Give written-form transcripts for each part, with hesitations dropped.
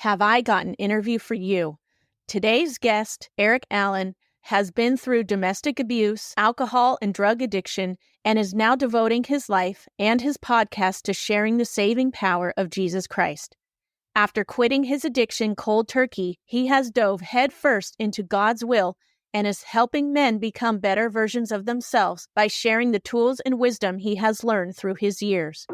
have I got an interview for you. Today's guest, Erik Allen, has been through domestic abuse, alcohol, and drug addiction, and is now devoting his life and his podcast to sharing the saving power of Jesus Christ. After quitting his addiction cold turkey, he has dove headfirst into God's will and is helping men become better versions of themselves by sharing the tools and wisdom he has learned through his years.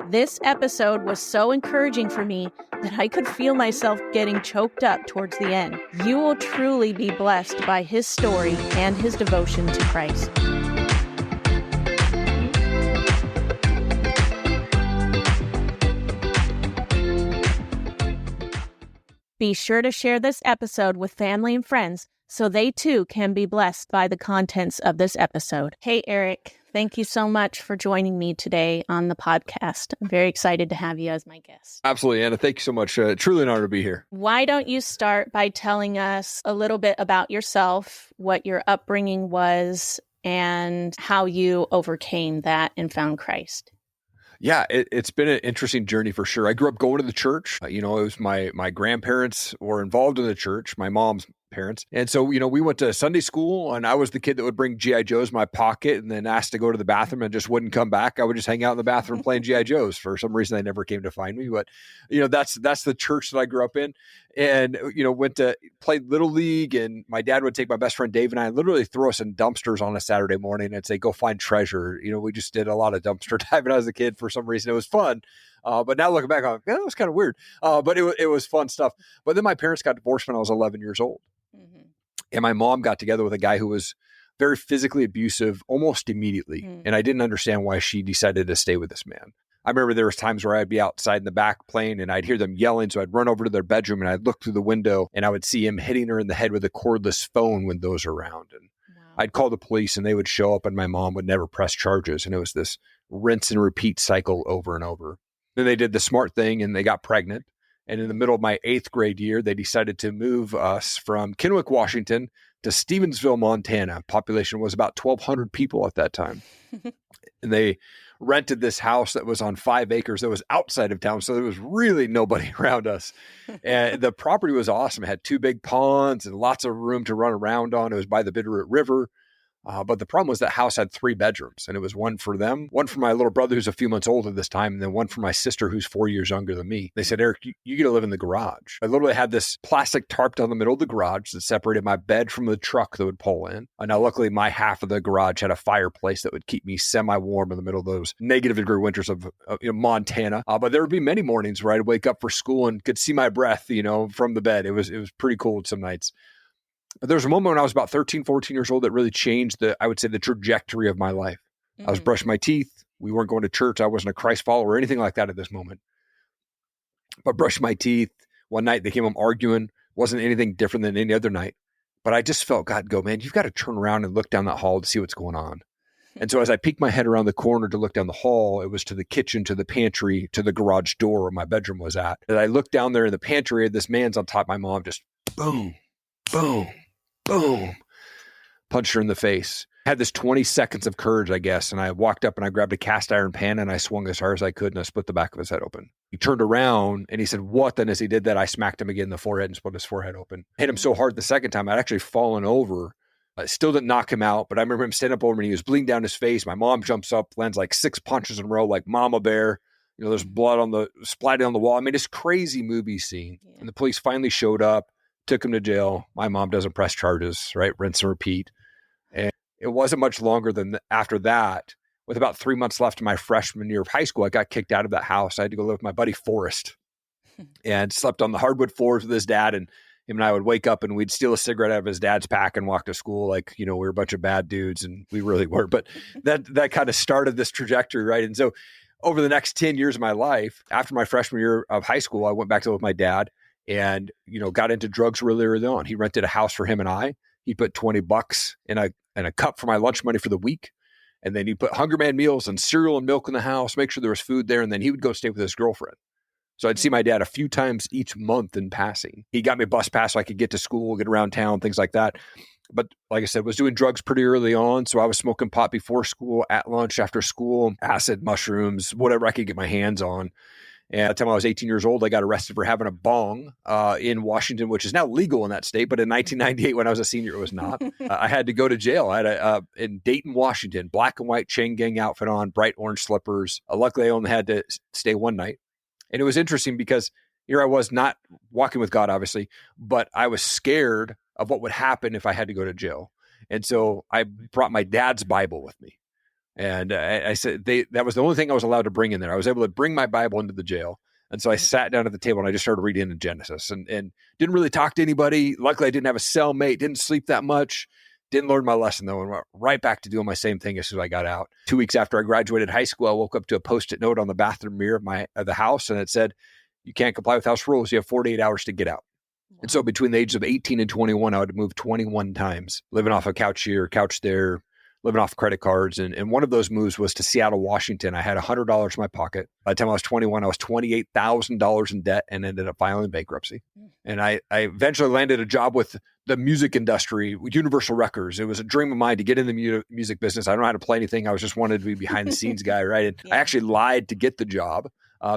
This episode was so encouraging for me that I could feel myself getting choked up towards the end. You will truly be blessed by his story and his devotion to Christ. Be sure to share this episode with family and friends so they too can be blessed by the contents of this episode. Hey, Erik, thank you so much for joining me today on the podcast. I'm very excited to have you as my guest. Absolutely, Anna. Thank you so much. Truly an honor to be here. Why don't you start by telling us a little bit about yourself, what your upbringing was, and how you overcame that and found Christ? Yeah, it's been an interesting journey for sure. I grew up going to the church. It was my grandparents were involved in the church, my mom's parents. And so, we went to Sunday school, and I was the kid that would bring G.I. Joes in my pocket and then asked to go to the bathroom and just wouldn't come back. I would just hang out in the bathroom playing G.I. Joes. For some reason, they never came to find me. But, that's the church that I grew up in. And, went to play Little League, and my dad would take my best friend Dave and I literally throw us in dumpsters on a Saturday morning and say, go find treasure. We just did a lot of dumpster diving as a kid for some reason. It was fun. But now looking back, I'm like, that was kind of weird. But it was fun stuff. But then my parents got divorced when I was 11 years old. Mm-hmm. And my mom got together with a guy who was very physically abusive almost immediately. Mm. And I didn't understand why she decided to stay with this man. I remember there was times where I'd be outside in the back playing and I'd hear them yelling. So I'd run over to their bedroom and I'd look through the window and I would see him hitting her in the head with a cordless phone when those are around. And wow. I'd call the police and they would show up and my mom would never press charges. And it was this rinse and repeat cycle over and over. Then they did the smart thing and they got pregnant. And in the middle of my 8th grade year, they decided to move us from Kennewick, Washington to Stevensville, Montana. Population was about 1,200 people at that time. And they rented this house that was on 5 acres that was outside of town. So there was really nobody around us. And the property was awesome. It had 2 big ponds and lots of room to run around on. It was by the Bitterroot River. But the problem was that house had 3 bedrooms, and it was one for them, one for my little brother who's a few months older this time, and then one for my sister who's 4 years younger than me. They said, Erik, you get to live in the garage. I literally had this plastic tarp down the middle of the garage that separated my bed from the truck that would pull in. And now luckily my half of the garage had a fireplace that would keep me semi-warm in the middle of those -degree winters of Montana. But there would be many mornings where I'd wake up for school and could see my breath, from the bed. It was pretty cool some nights. But there was a moment when I was about 13, 14 years old that really changed the trajectory of my life. Mm-hmm. I was brushing my teeth. We weren't going to church. I wasn't a Christ follower or anything like that at this moment. But brushing my teeth. One night they came home arguing. Wasn't anything different than any other night. But I just felt God go, man, you've got to turn around and look down that hall to see what's going on. And so as I peeked my head around the corner to look down the hall, it was to the kitchen, to the pantry, to the garage door where my bedroom was at. And I looked down there in the pantry, this man's on top of my mom, just boom, boom, boom, punched her in the face. Had this 20 seconds of courage, I guess. And I walked up and I grabbed a cast iron pan and I swung as hard as I could and I split the back of his head open. He turned around and he said, what? Then as he did that, I smacked him again in the forehead and split his forehead open. Hit him so hard the second time, I'd actually fallen over. I still didn't knock him out, but I remember him standing up over me and he was bleeding down his face. My mom jumps up, lands like 6 punches in a row, like Mama Bear. There's blood splattered on the wall. I mean, this crazy movie scene. Yeah. And the police finally showed up. Took him to jail. My mom doesn't press charges, right? Rinse and repeat. And it wasn't much longer than after that. With about 3 months left in my freshman year of high school, I got kicked out of that house. I had to go live with my buddy Forrest and slept on the hardwood floors with his dad. And him and I would wake up and we'd steal a cigarette out of his dad's pack and walk to school like, we were a bunch of bad dudes and we really were. But that kind of started this trajectory, right? And so over the next 10 years of my life, after my freshman year of high school, I went back to live with my dad. And, got into drugs really early on. He rented a house for him and I. He put $20 in a cup for my lunch money for the week. And then he put Hunger Man meals and cereal and milk in the house, make sure there was food there. And then he would go stay with his girlfriend. So I'd see my dad a few times each month in passing. He got me a bus pass so I could get to school, get around town, things like that. But like I said, was doing drugs pretty early on. So I was smoking pot before school, at lunch, after school, acid, mushrooms, whatever I could get my hands on. And by the time I was 18 years old, I got arrested for having a bong in Washington, which is now legal in that state. But in 1998, when I was a senior, it was not. I had to go to jail. I had in Dayton, Washington, black and white chain gang outfit on, bright orange slippers. Luckily, I only had to stay one night. And it was interesting because here I was not walking with God, obviously, but I was scared of what would happen if I had to go to jail. And so I brought my dad's Bible with me. And I said that was the only thing I was allowed to bring in there. I was able to bring my Bible into the jail. And so I sat down at the table and I just started reading in Genesis and didn't really talk to anybody. Luckily, I didn't have a cellmate, didn't sleep that much, didn't learn my lesson though, and went right back to doing my same thing as soon as I got out. 2 weeks after I graduated high school, I woke up to a Post-it note on the bathroom mirror of the house, and it said, "You can't comply with house rules. You have 48 hours to get out." Wow. And so between the ages of 18 and 21, I would move 21 times, living off a couch here, couch there, living off credit cards. And one of those moves was to Seattle, Washington. I had $100 in my pocket. By the time I was 21, I was $28,000 in debt and ended up filing bankruptcy. And I eventually landed a job with the music industry, Universal Records. It was a dream of mine to get in the music business. I don't know how to play anything. I was just wanted to be behind the scenes guy, right? And I actually lied to get the job.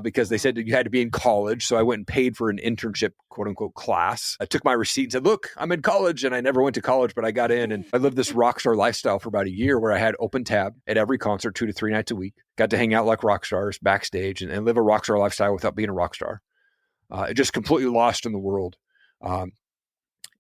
Because they said that you had to be in college. So I went and paid for an internship, quote unquote, class. I took my receipt and said, "Look, I'm in college." And I never went to college, but I got in and I lived this rock star lifestyle for about a year where I had open tab at every concert 2 to 3 nights a week. Got to hang out like rock stars backstage and live a rock star lifestyle without being a rock star. Just completely lost in the world.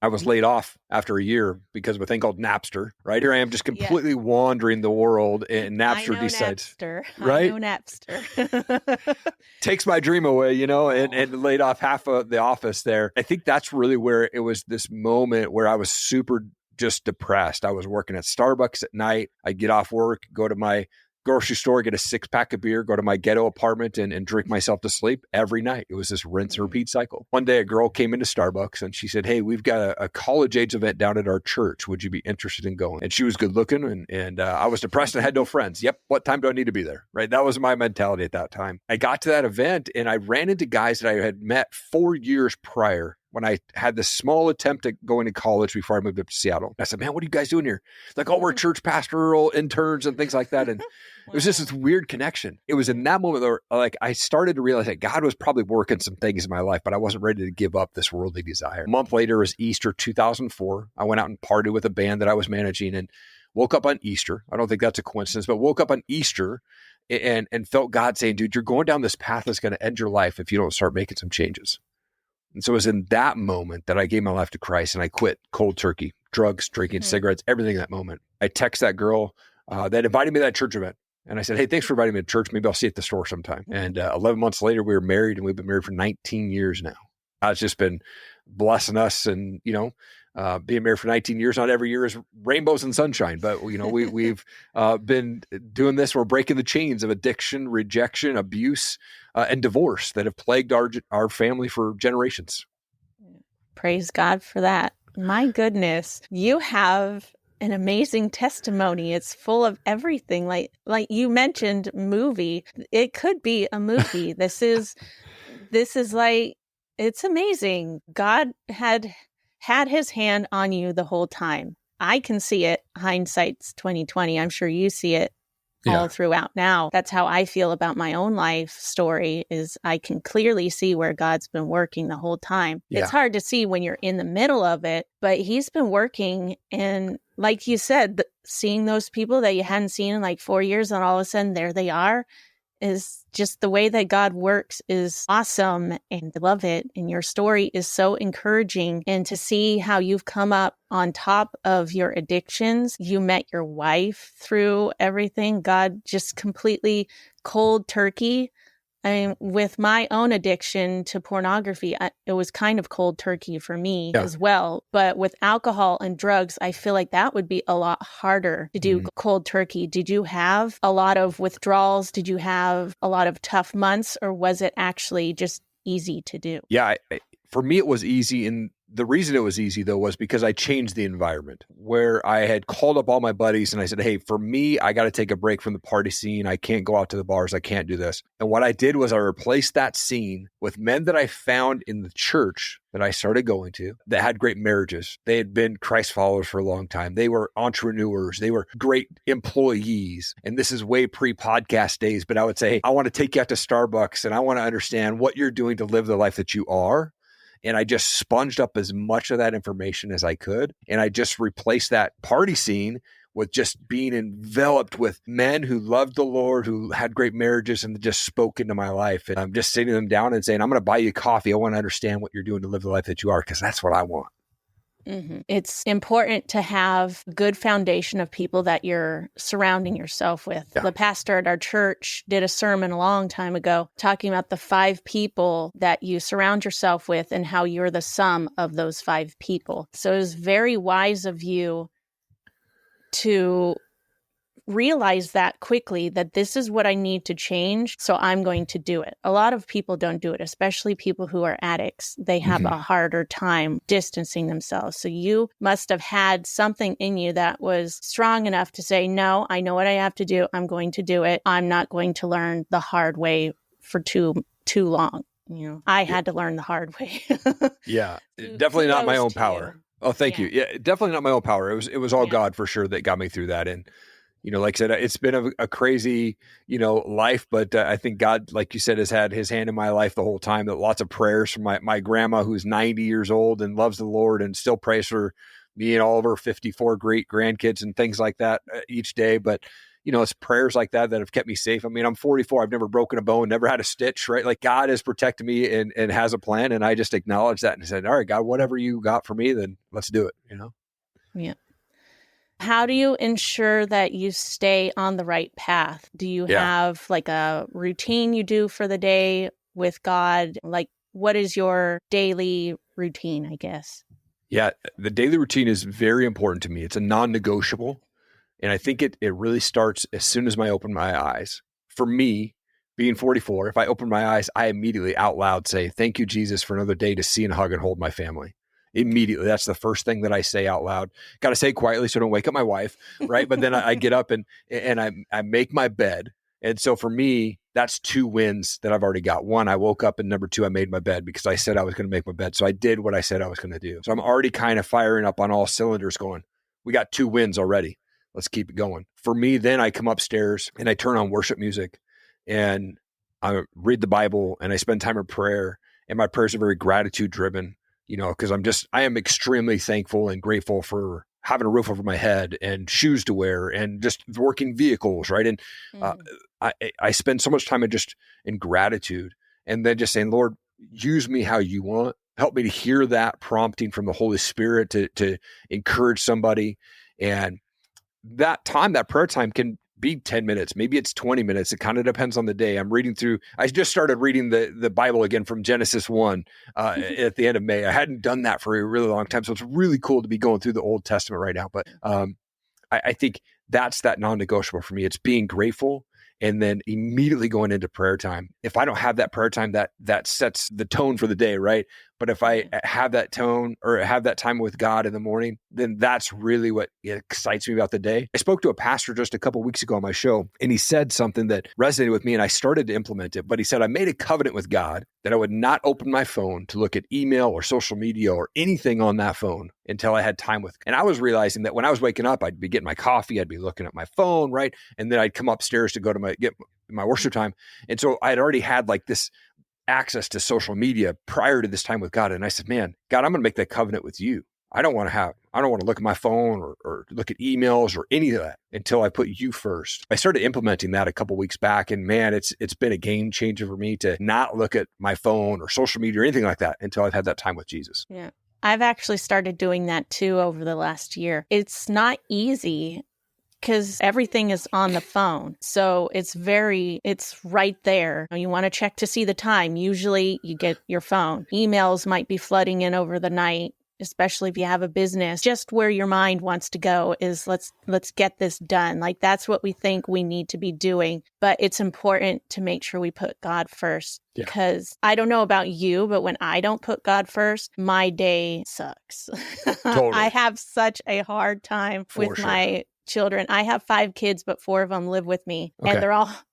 I was laid off after a year because of a thing called Napster, right? Here I am just completely wandering the world, and Napster decides. Napster. Right? I know Napster. Takes my dream away, and laid off half of the office there. I think that's really where it was this moment where I was super just depressed. I was working at Starbucks at night. I'd get off work, go to my grocery store, get a 6-pack of beer, go to my ghetto apartment and drink myself to sleep every night. It was this rinse and repeat cycle. One day a girl came into Starbucks and she said, "Hey, we've got a college age event down at our church. Would you be interested in going?" And she was good looking and I was depressed and had no friends. Yep. What time do I need to be there? Right. That was my mentality at that time. I got to that event and I ran into guys that I had met 4 years prior when I had this small attempt at going to college before I moved up to Seattle. I said, "Man, what are you guys doing here?" Like, "Oh, we're church pastoral interns and things like that." And it was just this weird connection. It was in that moment where I started to realize that God was probably working some things in my life, but I wasn't ready to give up this worldly desire. A month later was Easter 2004. I went out and partied with a band that I was managing and woke up on Easter. I don't think that's a coincidence, but woke up on Easter and felt God saying, "Dude, you're going down this path that's going to end your life if you don't start making some changes." And so it was in that moment that I gave my life to Christ and I quit cold turkey, drugs, drinking, cigarettes, everything in that moment. I text that girl that invited me to that church event. And I said, "Hey, thanks for inviting me to church. Maybe I'll see you at the store sometime." And 11 months later, we were married and we've been married for 19 years now. It's just been blessing us and, being married for 19 years, not every year is rainbows and sunshine, but we've been doing this. We're breaking the chains of addiction, rejection, abuse, and divorce that have plagued our family for generations. Praise God for that. My goodness, you have an amazing testimony. It's full of everything. Like you mentioned, movie. It could be a movie. This is like, it's amazing. God had his hand on you the whole time. I can see it. Hindsight's 2020. I'm sure you see it all throughout now. That's how I feel about my own life story is I can clearly see where God's been working the whole time. Yeah. It's hard to see when you're in the middle of it, but he's been working. And like you said, seeing those people that you hadn't seen in like 4 years and all of a sudden there they are is just the way that God works is awesome and I love it. And your story is so encouraging. And to see how you've come up on top of your addictions, you met your wife through everything. God just completely cold turkey. I mean, with my own addiction to pornography, it was kind of cold turkey for me as well. But with alcohol and drugs, I feel like that would be a lot harder to do cold turkey. Did you have a lot of withdrawals? Did you have a lot of tough months? Or was it actually just easy to do? Yeah, for me, it was easy in The reason it was easy, though, was because I changed the environment where I had called up all my buddies and I said, hey, for me, I got to take a break from the party scene. I can't go out to the bars. I can't do this. And what I did was I replaced that scene with men that I found in the church that I started going to that had great marriages. They had been Christ followers for a long time. They were entrepreneurs. They were great employees. And this is way pre-podcast days, but I would say, hey, I want to take you out to Starbucks and I want to understand what you're doing to live the life that you are. And I just sponged up as much of that information as I could. And I just replaced that party scene with just being enveloped with men who loved the Lord, who had great marriages and just spoke into my life. And I'm just sitting them down and saying, I'm going to buy you coffee. I want to understand what you're doing to live the life that you are, because that's what I want. Mm-hmm. It's important to have a good foundation of people that you're surrounding yourself with. Yeah. The pastor at our church did a sermon a long time ago talking about the 5 people that you surround yourself with and how you're the sum of those 5 people. So it was very wise of you to realize that quickly, that this is what I need to change, so I'm going to do it. A lot of people don't do it, especially people who are addicts. They have a harder time distancing themselves. So you must have had something in you that was strong enough to say, no, I know what I have to do. I'm going to do it. I'm not going to learn the hard way for too long. You know, I had to learn the hard way. Yeah, definitely not my own power. Oh, thank you. Yeah, definitely not my own power. It was all God for sure that got me through that. And you know, like I said, it's been a crazy, life, but I think God, like you said, has had his hand in my life the whole time. That lots of prayers from my grandma, who's 90 years old and loves the Lord and still prays for me and all of her 54 great grandkids and things like that each day. But, it's prayers like that have kept me safe. I mean, I'm 44. I've never broken a bone, never had a stitch, right? Like God has protected me and has a plan. And I just acknowledge that and said, all right, God, whatever you got for me, then let's do it, Yeah. How do you ensure that you stay on the right path? Do you have like a routine you do for the day with God? Like, what is your daily routine, I guess? Yeah, the daily routine is very important to me. It's a non-negotiable. And I think it really starts as soon as I open my eyes. For me, being 44, if I open my eyes, I immediately out loud say, thank you, Jesus, for another day to see and hug and hold my family. Immediately. That's the first thing that I say out loud. Got to say it quietly so I don't wake up my wife, right? But then I get up and I make my bed. And so for me, that's 2 wins that I've already got. 1, I woke up, and number 2, I made my bed because I said I was going to make my bed. So I did what I said I was going to do. So I'm already kind of firing up on all cylinders going, we got 2 wins already. Let's keep it going. For me, then I come upstairs and I turn on worship music and I read the Bible and I spend time in prayer, and my prayers are very gratitude driven. Because I am extremely thankful and grateful for having a roof over my head and shoes to wear and just working vehicles, right? And I spend so much time in gratitude, and then just saying, Lord, use me how you want. Help me to hear that prompting from the Holy Spirit to encourage somebody. And that prayer time can be 10 minutes. Maybe it's 20 minutes. It kind of depends on the day. I just started reading the Bible again from Genesis 1 at the end of May. I hadn't done that for a really long time. So it's really cool to be going through the Old Testament right now. But I think that's that non-negotiable for me. It's being grateful and then immediately going into prayer time. If I don't have that prayer time, that sets the tone for the day, right? But if I have that tone or have that time with God in the morning, then that's really what excites me about the day. I spoke to a pastor just a couple of weeks ago on my show, and he said something that resonated with me, and I started to implement it. But he said, I made a covenant with God that I would not open my phone to look at email or social media or anything on that phone until I had time with. And I was realizing that when I was waking up, I'd be getting my coffee, I'd be looking at my phone, right? And then I'd come upstairs to go to get my worship time. And so I'd already had like this access to social media prior to this time with God. And I said, man, God, I'm going to make that covenant with you. I don't want to look at my phone or look at emails or any of that until I put you first. I started implementing that a couple weeks back, and man, it's been a game changer for me to not look at my phone or social media or anything like that until I've had that time with Jesus. Yeah. I've actually started doing that too over the last year. It's not easy because everything is on the phone. So it's right there. You want to check to see the time. Usually you get your phone. Emails might be flooding in over the night. especially if you have a business, just where your mind wants to go is let's get this done. Like that's what we think we need to be doing. But it's important to make sure we put God first. Yeah. Because I don't know about you, but when I don't put God first, my day sucks. Totally. I have such a hard time with my children. I have 5 kids, but 4 of them live with me, and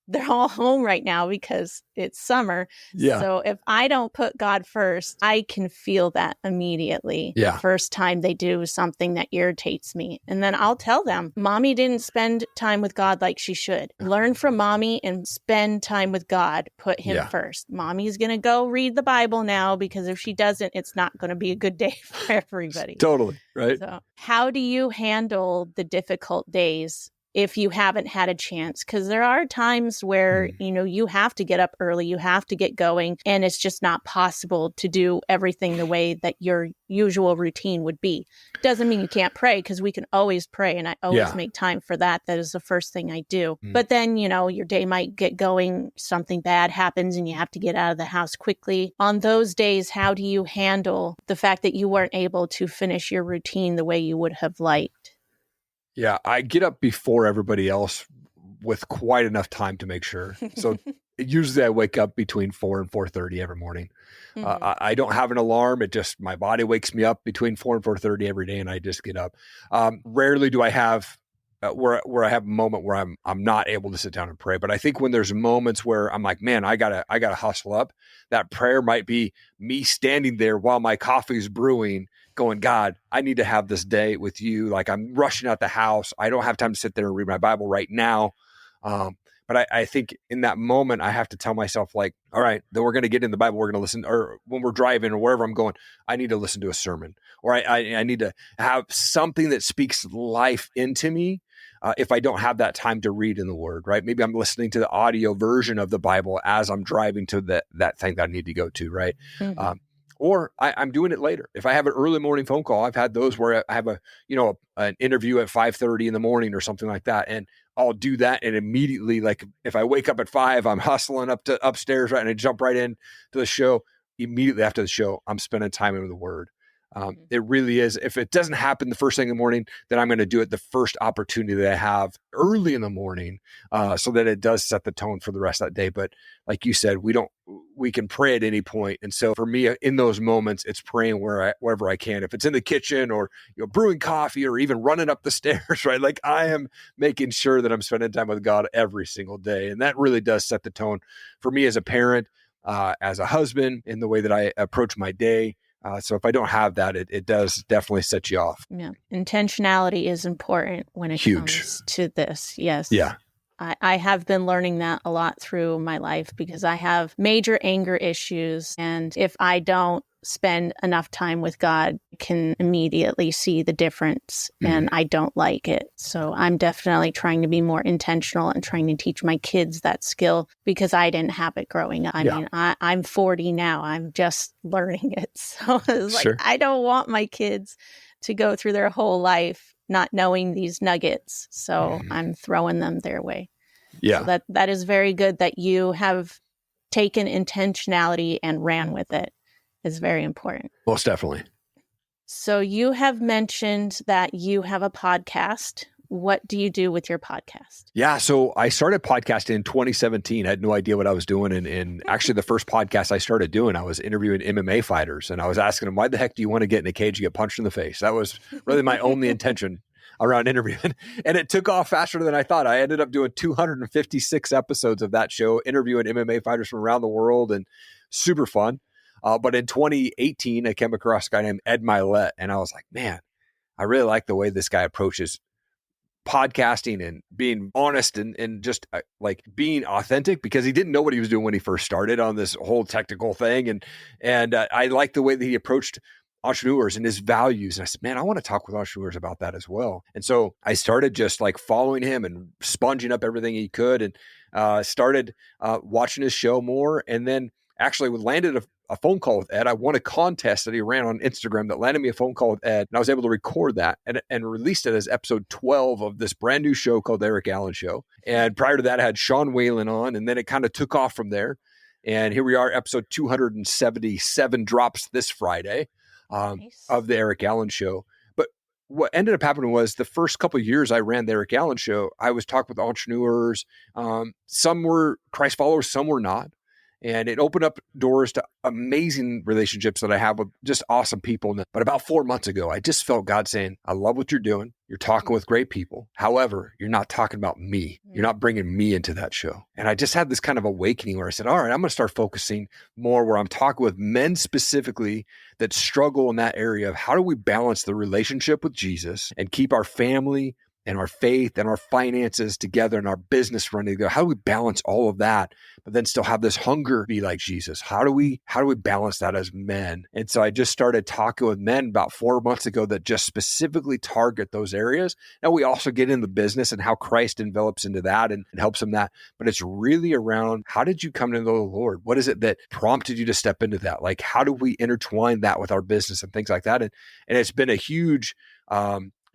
they're all home right now because it's summer. Yeah. So if I don't put God first, I can feel that immediately. Yeah. The first time they do something that irritates me. And then I'll tell them, Mommy didn't spend time with God like she should. Learn from Mommy and spend time with God. Put him first. Mommy's going to go read the Bible now, because if she doesn't, it's not going to be a good day for everybody. Totally. Right. So how do you handle the difficult days if you haven't had a chance? Because there are times where, you have to get up early, you have to get going, and it's just not possible to do everything the way that your usual routine would be. Doesn't mean you can't pray, because we can always pray, and I always make time for that. That is the first thing I do. But then, your day might get going, something bad happens, and you have to get out of the house quickly. On those days, how do you handle the fact that you weren't able to finish your routine the way you would have liked? Yeah, I get up before everybody else with quite enough time to make sure. So usually I wake up between 4 and 4:30 every morning. I don't have an alarm. It just, my body wakes me up between 4 and 4:30 every day, and I just get up. Rarely do I have where I have a moment where I'm not able to sit down and pray. But I think when there's moments where I'm like, man, I gotta hustle up, that prayer might be me standing there while my coffee's brewing, going, God, I need to have this day with you. Like, I'm rushing out the house. I don't have time to sit there and read my Bible right now. But I think in that moment, I have to tell myself, like, all right, then we're going to get in the Bible. We're going to listen, or when we're driving or wherever I'm going, I need to listen to a sermon, or I need to have something that speaks life into me. If I don't have that time to read in the Word, right? Maybe I'm listening to the audio version of the Bible as I'm driving to that thing that I need to go to, right? Or I'm doing it later. If I have an early morning phone call, I've had those where I have an interview at 5:30 in the morning or something like that. And I'll do that. And immediately, like if I wake up at 5, I'm hustling up to upstairs, right? And I jump right in to the show. Immediately after the show, I'm spending time in the Word. It really is. If it doesn't happen the first thing in the morning, then I'm going to do it the first opportunity that I have early in the morning, so that it does set the tone for the rest of that day. But like you said, we can pray at any point. And so for me, in those moments, it's praying wherever I can. If it's in the kitchen or brewing coffee or even running up the stairs, right? Like, I am making sure that I'm spending time with God every single day. And that really does set the tone for me as a parent, as a husband, in the way that I approach my day. So if I don't have that, it does definitely set you off. Yeah. Intentionality is important when it comes to this. Yes. Yeah. I have been learning that a lot through my life, because I have major anger issues. And if I don't spend enough time with God, I can immediately see the difference, and I don't like it. So I'm definitely trying to be more intentional and trying to teach my kids that skill, because I didn't have it growing up. I mean, I'm 40 now. I'm just learning it. So it's like, I don't want my kids to go through their whole life not knowing these nuggets. So I'm throwing them their way. Yeah. So that is very good that you have taken intentionality and ran with it. Is very important. Most definitely. So you have mentioned that you have a podcast. What do you do with your podcast? Yeah. So I started podcasting in 2017. I had no idea what I was doing. And actually the first podcast I started doing, I was interviewing MMA fighters, and I was asking them, why the heck do you want to get in a cage and get punched in the face? That was really my only intention around interviewing. And it took off faster than I thought. I ended up doing 256 episodes of that show, interviewing MMA fighters from around the world, and super fun. But in 2018, I came across a guy named Ed Milet, and I was like, man, I really like the way this guy approaches podcasting and being honest and just like being authentic, because he didn't know what he was doing when he first started on this whole technical thing. And I like the way that he approached entrepreneurs and his values. And I said, man, I want to talk with entrepreneurs about that as well. And so I started just like following him and sponging up everything he could, and started watching his show more. And then actually landed a phone call with Ed. I won a contest that he ran on Instagram that landed me a phone call with Ed. And I was able to record that and released it as episode 12 of this brand new show called the Erik Allen Show. And prior to that, I had Sean Whalen on, and then it kind of took off from there. And here we are, episode 277 drops this Friday. Nice. of the Erik Allen show. But what ended up happening was the first couple of years I ran the Erik Allen show, I was talking with entrepreneurs. Some were Christ followers, some were not. And it opened up doors to amazing relationships that I have with just awesome people. But about 4 months ago, I just felt God saying, I love what you're doing. You're talking with great people. However, you're not talking about me. You're not bringing me into that show. And I just had this kind of awakening where I said, all right, I'm going to start focusing more where I'm talking with men specifically that struggle in that area of how do we balance the relationship with Jesus and keep our family and our faith and our finances together and our business running together. How do we balance all of that, but then still have this hunger to be like Jesus? How do we balance that as men? And so I just started talking with men about 4 months ago that just specifically target those areas. Now we also get in the business and how Christ envelops into that and helps them that. But it's really around how did you come to know the Lord? What is it that prompted you to step into that? Like how do we intertwine that with our business and things like that? And it's been a huge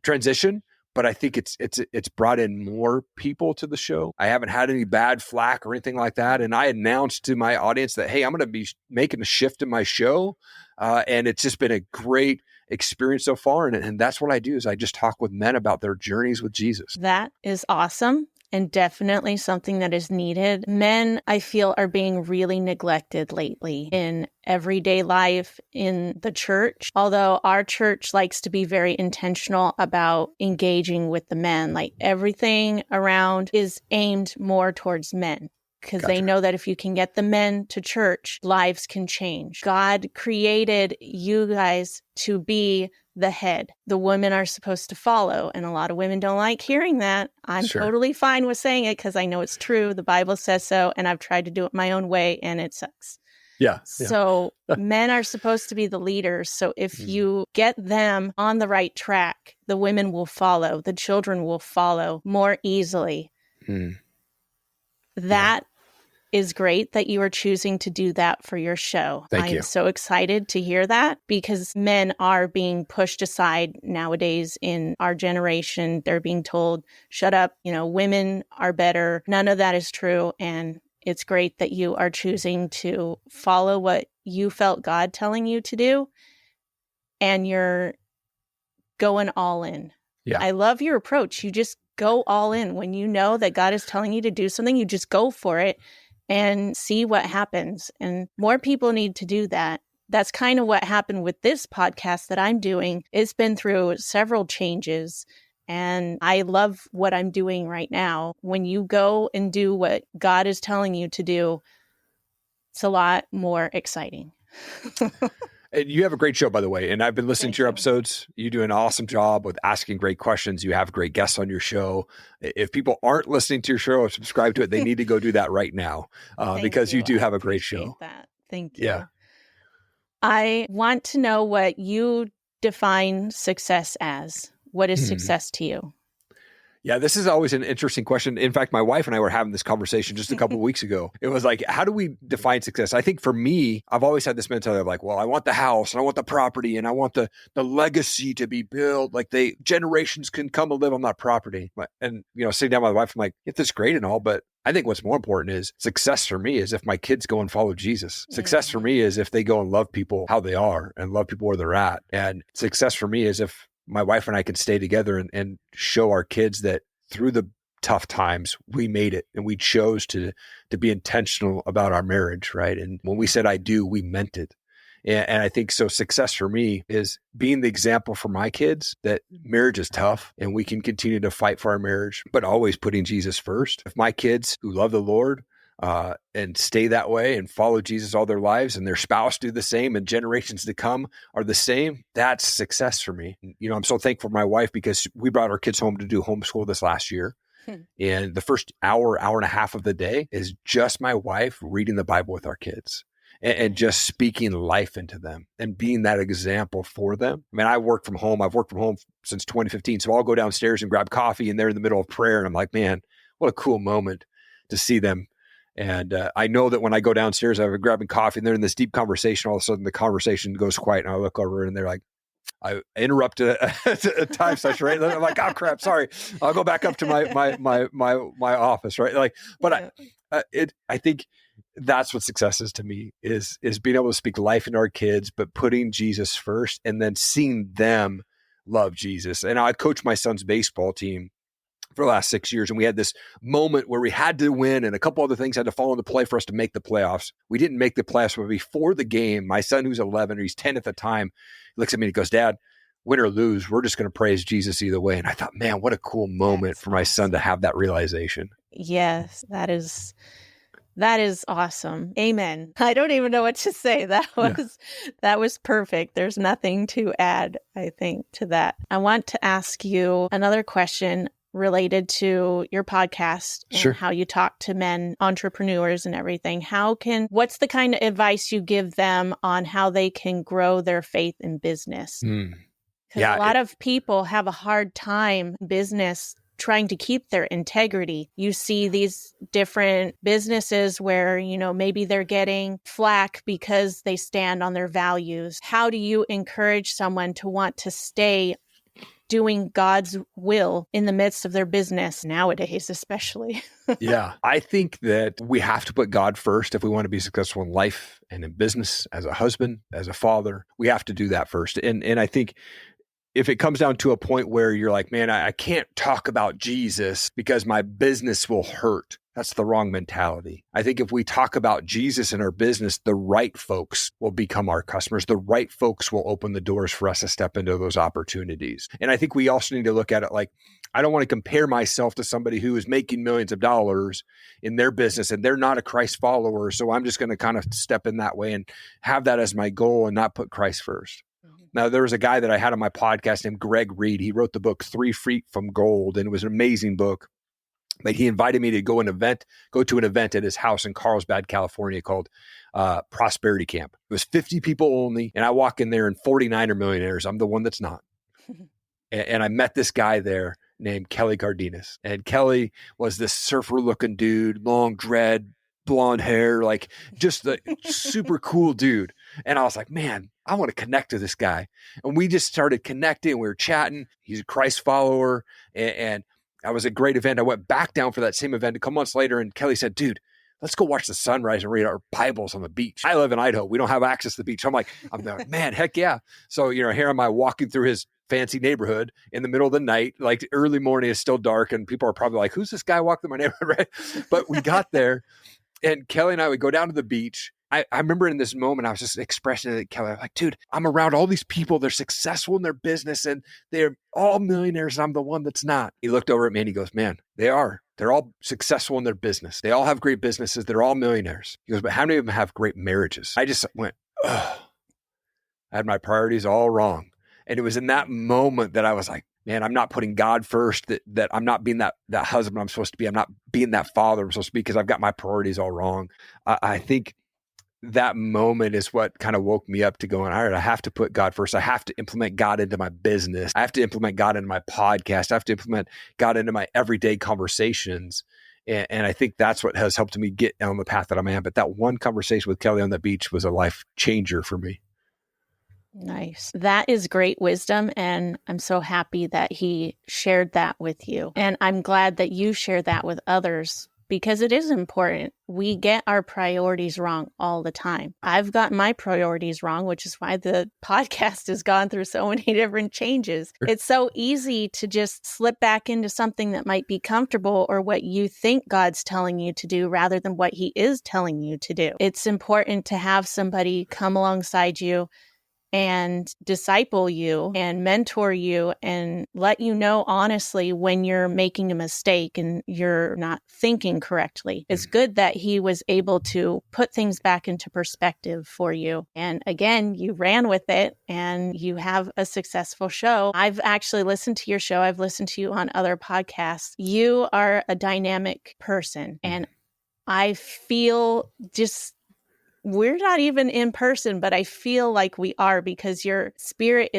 transition. But I think it's brought in more people to the show. I haven't had any bad flack or anything like that. And I announced to my audience that, hey, I'm going to be making a shift in my show. And it's just been a great experience so far. And that's what I do is I just talk with men about their journeys with Jesus. That is awesome. And definitely something that is needed. Men, I feel, are being really neglected lately in everyday life, in the church. Although our church likes to be very intentional about engaging with the men. Like everything around is aimed more towards men. Because they know that if you can get the men to church, lives can change. God created you guys to be the head. The women are supposed to follow. And a lot of women don't like hearing that. I'm totally fine with saying it because I know it's true. The Bible says so. And I've tried to do it my own way and it sucks. Yeah. So men are supposed to be the leaders. So if you get them on the right track, the women will follow. The children will follow more easily. That is great that you are choosing to do that for your show. Thank you. I'm so excited to hear that because men are being pushed aside nowadays in our generation. They're being told, shut up, women are better. None of that is true. And it's great that you are choosing to follow what you felt God telling you to do. And you're going all in. Yeah. I love your approach. You just go all in. When you know that God is telling you to do something, you just go for it. And see what happens. And more people need to do that. That's kind of what happened with this podcast that I'm doing. It's been through several changes. And I love what I'm doing right now. When you go and do what God is telling you to do, it's a lot more exciting. And you have a great show, by the way. And I've been listening to your episodes. You do an awesome job with asking great questions. You have great guests on your show. If people aren't listening to your show or subscribe to it, they need to go do that right now because you do have a great show. That. Thank you. Yeah. I want to know what you define success as. What is success to you? Yeah, this is always an interesting question. In fact, my wife and I were having this conversation just a couple of weeks ago. It was like, how do we define success? I think for me, I've always had this mentality of like, well, I want the house and I want the property and I want the legacy to be built. Like generations can come and live on that property. And, sitting down with my wife, I'm like, it's great and all, but I think what's more important is success for me is if my kids go and follow Jesus. Success for me is if they go and love people how they are and love people where they're at. And success for me is if my wife and I can stay together and show our kids that through the tough times, we made it and we chose to be intentional about our marriage, right? And when we said I do, we meant it. And I think so success for me is being the example for my kids that marriage is tough and we can continue to fight for our marriage, but always putting Jesus first. If my kids who love the Lord and stay that way and follow Jesus all their lives and their spouse do the same and generations to come are the same, that's success for me. I'm so thankful for my wife because we brought our kids home to do homeschool this last year. And the first hour and a half of the day is just my wife reading the Bible with our kids and just speaking life into them and being that example for them. I mean, I've worked from home since 2015. So I'll go downstairs and grab coffee and they're in the middle of prayer. And I'm like, man, what a cool moment to see them. And I know that when I go downstairs, I'm grabbing coffee and they're in this deep conversation. All of a sudden the conversation goes quiet and I look over and they're like, I interrupted a time session, right? I'm like, oh crap, sorry. I'll go back up to my office, right? Like, but I think that's what success is to me, is being able to speak life into our kids, but putting Jesus first and then seeing them love Jesus. And I coached my son's baseball team for the last 6 years. And we had this moment where we had to win and a couple other things had to fall into play for us to make the playoffs. We didn't make the playoffs, but before the game, my son, who's 11, or he's 10 at the time, looks at me and he goes, "Dad, win or lose, we're just going to praise Jesus either way." And I thought, man, what a cool moment for my son to have that realization. Yes, that is awesome. Amen. I don't even know what to say. That was perfect. There's nothing to add, I think, to that. I want to ask you another question related to your podcast and Sure. how you talk to men, entrepreneurs and everything. What's the kind of advice you give them on how they can grow their faith in business? Because a lot of people have a hard time in business trying to keep their integrity. You see these different businesses where, maybe they're getting flack because they stand on their values. How do you encourage someone to want to stay doing God's will in the midst of their business nowadays, especially? Yeah, I think that we have to put God first if we want to be successful in life and in business, as a husband, as a father. We have to do that first. And I think if it comes down to a point where you're like, man, I can't talk about Jesus because my business will hurt, that's the wrong mentality. I think if we talk about Jesus in our business, the right folks will become our customers. The right folks will open the doors for us to step into those opportunities. And I think we also need to look at it like, I don't want to compare myself to somebody who is making millions of dollars in their business and they're not a Christ follower. So I'm just going to kind of step in that way and have that as my goal and not put Christ first. Now, there was a guy that I had on my podcast named Greg Reed. He wrote the book 3 Feet from Gold, and it was an amazing book. But he invited me to go to an event at his house in Carlsbad, California called Prosperity Camp. It was 50 people only, and I walk in there and 49 are millionaires. I'm the one that's not. And I met this guy there named Kelly Cardenas. And Kelly was this surfer-looking dude, long dread, blonde hair, like just the super cool dude. And I was like, man, I want to connect to this guy. And we just started connecting. We were chatting. He's a Christ follower. And that was a great event. I went back down for that same event a couple months later. And Kelly said, "Dude, let's go watch the sunrise and read our Bibles on the beach." I live in Idaho. We don't have access to the beach. So I'm like, man, heck yeah. So, here am I walking through his fancy neighborhood in the middle of the night, like early morning, is still dark. And people are probably like, who's this guy walking through my neighborhood, right? But we got there. And Kelly and I would go down to the beach. I remember in this moment, I was just expressing it to Kelly. I'm like, dude, I'm around all these people. They're successful in their business and they're all millionaires. And I'm the one that's not. He looked over at me and he goes, man, they are. They're all successful in their business. They all have great businesses. They're all millionaires. He goes, but how many of them have great marriages? I just went, oh, I had my priorities all wrong. And it was in that moment that I was like, man, I'm not putting God first, that I'm not being that husband I'm supposed to be. I'm not being that father I'm supposed to be because I've got my priorities all wrong. I think that moment is what kind of woke me up to going, all right, I have to put God first. I have to implement God into my business. I have to implement God into my podcast. I have to implement God into my everyday conversations. And I think that's what has helped me get on the path that I'm at. But that one conversation with Kelly on the beach was a life changer for me. Nice. That is great wisdom. And I'm so happy that he shared that with you. And I'm glad that you share that with others because it is important. We get our priorities wrong all the time. I've gotten my priorities wrong, which is why the podcast has gone through so many different changes. It's so easy to just slip back into something that might be comfortable or what you think God's telling you to do rather than what he is telling you to do. It's important to have somebody come alongside you and disciple you and mentor you and let you know honestly when you're making a mistake and you're not thinking correctly. It's good that he was able to put things back into perspective for you. And again, you ran with it and you have a successful show. I've actually listened to your show. I've listened to you on other podcasts. You are a dynamic person. And I feel we're not even in person, but I feel like we are because your spirit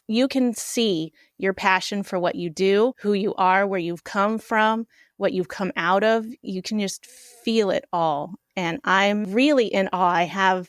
you can see your passion for what you do, who you are, where you've come from, what you've come out of. You can just feel it all. And I'm really in awe. I have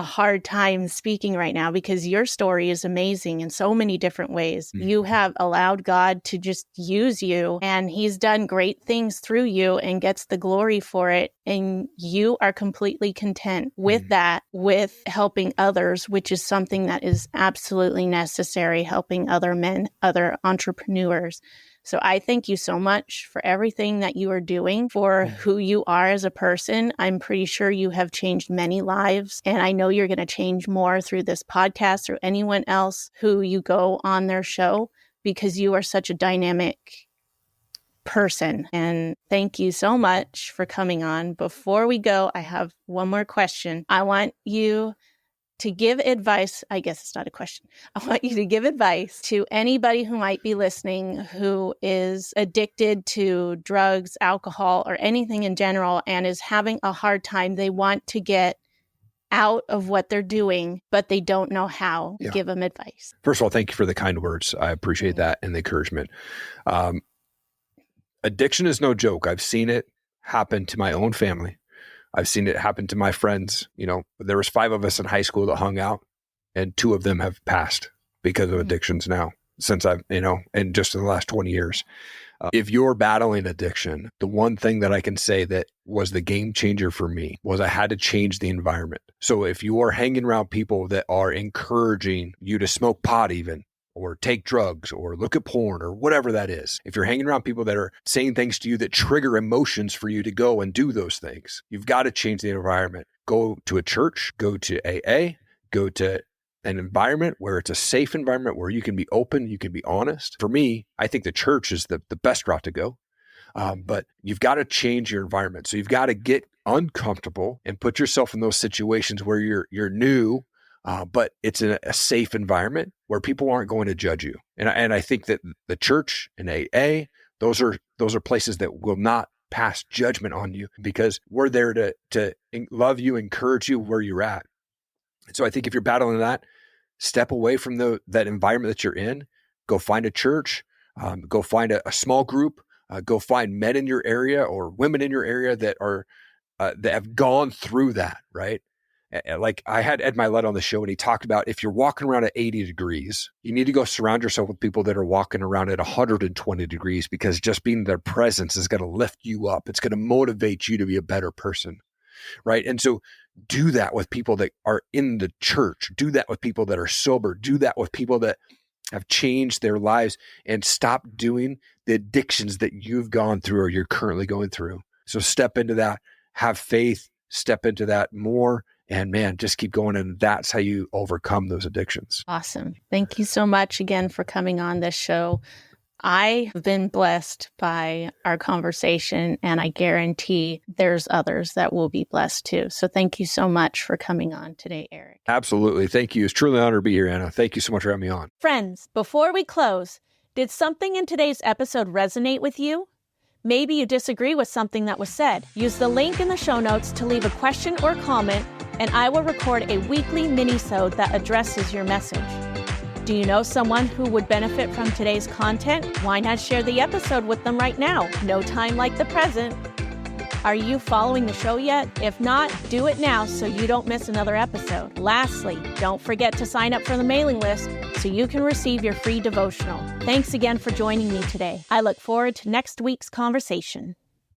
a hard time speaking right now because your story is amazing in so many different ways. You have allowed God to just use you, and he's done great things through you and gets the glory for it. And you are completely content with that, with helping others, which is something that is absolutely necessary, helping other men, other entrepreneurs. So I thank you so much for everything that you are doing, for who you are as a person. I'm pretty sure you have changed many lives, and I know you're going to change more through this podcast or anyone else who you go on their show, because you are such a dynamic person. And thank you so much for coming on. Before we go, I have one more question. I want you to give advice. I guess it's not a question. I want you to give advice to anybody who might be listening who is addicted to drugs, alcohol, or anything in general and is having a hard time. They want to get out of what they're doing, but they don't know how. Yeah. Give them advice. First of all, thank you for the kind words. I appreciate that and the encouragement. Addiction is no joke. I've seen it happen to my own family. I've seen it happen to my friends. You know, there was 5 of us in high school that hung out, and 2 of them have passed because of addictions now, since I've, in just in the last 20 years. If you're battling addiction, the one thing that I can say that was the game changer for me was I had to change the environment. So if you are hanging around people that are encouraging you to smoke pot even, or take drugs, or look at porn, or whatever that is. If you're hanging around people that are saying things to you that trigger emotions for you to go and do those things, you've got to change the environment. Go to a church, go to AA, go to an environment where it's a safe environment where you can be open, you can be honest. For me, I think the church is the best route to go. But you've got to change your environment. So you've got to get uncomfortable and put yourself in those situations where you're new, but it's in a safe environment where people aren't going to judge you. And I think that the church and AA, those are places that will not pass judgment on you, because we're there to love you, encourage you where you're at. And so I think if you're battling that, step away from that environment that you're in. Go find a church. Go find a small group. Go find men in your area or women in your area that have gone through that, right? Like I had Ed Milet on the show, and he talked about if you're walking around at 80 degrees, you need to go surround yourself with people that are walking around at 120 degrees, because just being their presence is going to lift you up. It's going to motivate you to be a better person, right? And so do that with people that are in the church. Do that with people that are sober. Do that with people that have changed their lives, and stop doing the addictions that you've gone through or you're currently going through. So step into that, have faith, step into that more. And man, just keep going. And that's how you overcome those addictions. Awesome. Thank you so much again for coming on this show. I have been blessed by our conversation, and I guarantee there's others that will be blessed too. So thank you so much for coming on today, Erik. Absolutely. Thank you. It's truly an honor to be here, Anna. Thank you so much for having me on. Friends, before we close, did something in today's episode resonate with you? Maybe you disagree with something that was said. Use the link in the show notes to leave a question or comment, and I will record a weekly mini-sode that addresses your message. Do you know someone who would benefit from today's content? Why not share the episode with them right now? No time like the present. Are you following the show yet? If not, do it now so you don't miss another episode. Lastly, don't forget to sign up for the mailing list so you can receive your free devotional. Thanks again for joining me today. I look forward to next week's conversation.